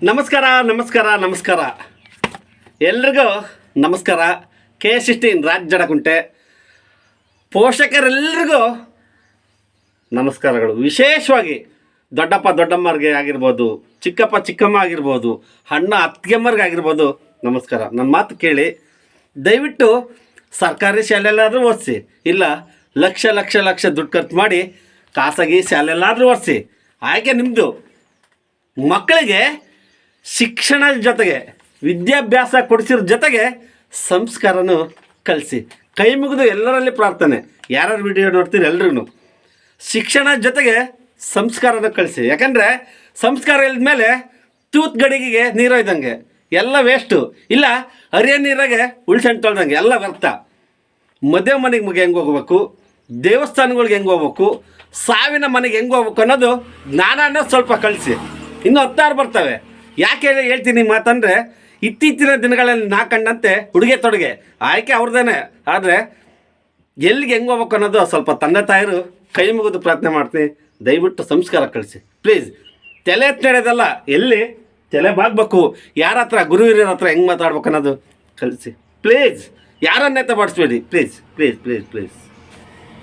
ನಮಸ್ಕಾರ ನಮಸ್ಕಾರ ನಮಸ್ಕಾರ ಎಲ್ರಿಗೂ ನಮಸ್ಕಾರ. K16 ರಾಜ್ ಜಡಕುಂಟೆ ಪೋಷಕರೆಲ್ಲರಿಗೂ ನಮಸ್ಕಾರಗಳು. ವಿಶೇಷವಾಗಿ ದೊಡ್ಡಪ್ಪ ದೊಡ್ಡಮ್ಮರಿಗೆ ಆಗಿರ್ಬೋದು, ಚಿಕ್ಕಪ್ಪ ಚಿಕ್ಕಮ್ಮ ಆಗಿರ್ಬೋದು, ಅಣ್ಣ ಅತ್ತಿಗೆಮ್ಮರಿಗೆ ಆಗಿರ್ಬೋದು ನಮಸ್ಕಾರ. ನನ್ನ ಮಾತು ಕೇಳಿ ದಯವಿಟ್ಟು ಸರ್ಕಾರಿ ಶಾಲೆಯಲ್ಲಾದರೂ ಓದಿಸಿ, ಇಲ್ಲ ಲಕ್ಷ ಲಕ್ಷ ಲಕ್ಷ ದುಡ್ಡು ಖರ್ಚು ಮಾಡಿ ಖಾಸಗಿ ಶಾಲೆಯಲ್ಲಾದರೂ ಓದಿಸಿ. ಆಯ್ಕೆ ನಿಮ್ಮದು. ಮಕ್ಕಳಿಗೆ ಶಿಕ್ಷಣದ ಜೊತೆಗೆ ವಿದ್ಯಾಭ್ಯಾಸ ಕೊಡಿಸಿರೋ ಜೊತೆಗೆ ಸಂಸ್ಕಾರನೂ ಕಲಿಸಿ. ಕೈ ಮುಗಿದು ಎಲ್ಲರಲ್ಲಿ ಪ್ರಾರ್ಥನೆ, ಯಾರ್ಯಾರು ವಿಡಿಯೋ ನೋಡ್ತೀರಿ ಎಲ್ರಿಗೂ ಶಿಕ್ಷಣದ ಜೊತೆಗೆ ಸಂಸ್ಕಾರನ ಕಳಿಸಿ. ಯಾಕಂದರೆ ಸಂಸ್ಕಾರ ಇಲ್ಲದ ಮೇಲೆ ತೂತ್ ಗಡಿಗೆಗೆ ನೀರು ಇದ್ದಂಗೆ ಎಲ್ಲ ವೇಸ್ಟು, ಇಲ್ಲ ಹರಿಯ ನೀರಾಗೆ ಉಳ್ಸೆಂಟು ತೊಳ್ದಂಗೆ ಎಲ್ಲ ವ್ಯರ್ಥ. ಮದುವೆ ಮನೆಗೆ ಹೆಂಗೆ ಹೋಗ್ಬೇಕು, ದೇವಸ್ಥಾನಗಳಿಗೆ ಹೆಂಗೆ ಹೋಗ್ಬೇಕು, ಸಾವಿನ ಮನೆಗೆ ಹೆಂಗೆ ಹೋಗ್ಬೇಕು ಅನ್ನೋದು ಜ್ಞಾನನ ಸ್ವಲ್ಪ ಕಳಿಸಿ. ಇನ್ನೂ 16 ಬರ್ತವೆ. ಯಾಕೆ ಹೇಳ್ತೀನಿ ಮಾತಂದರೆ, ಇತ್ತೀಚಿನ ದಿನಗಳಲ್ಲಿ ನಾ ಕಂಡಂತೆ ಉಡುಗೆ ತೊಡುಗೆ ಆಯ್ಕೆ ಅವ್ರದ್ದೇನೆ, ಆದರೆ ಎಲ್ಲಿಗೆ ಹೆಂಗೆ ಹೋಗ್ಬೇಕು ಅನ್ನೋದು ಸ್ವಲ್ಪ ತಂದೆ ತಾಯಿರು ಕೈ ಮುಗಿದು ಪ್ರಾರ್ಥನೆ ಮಾಡ್ತೀನಿ. ದಯವಿಟ್ಟು ಸಂಸ್ಕಾರ ಕಳಿಸಿ ಪ್ಲೀಸ್. ತಲೆ ಎತ್ತಡೋದಲ್ಲ, ಎಲ್ಲಿ ತಲೆ ಬಾಗಬೇಕು, ಯಾರ ಹತ್ರ ಗುರು ಹಿರಿಯರ ಹತ್ರ ಹೆಂಗೆ ಮಾತಾಡ್ಬೇಕು ಅನ್ನೋದು ಕಳಿಸಿ ಪ್ಲೀಸ್. ಯಾರನ್ನೇ ತಬಾಡಿಸ್ಬೇಡಿ ಪ್ಲೀಸ್ ಪ್ಲೀಸ್ ಪ್ಲೀಸ್ ಪ್ಲೀಸ್.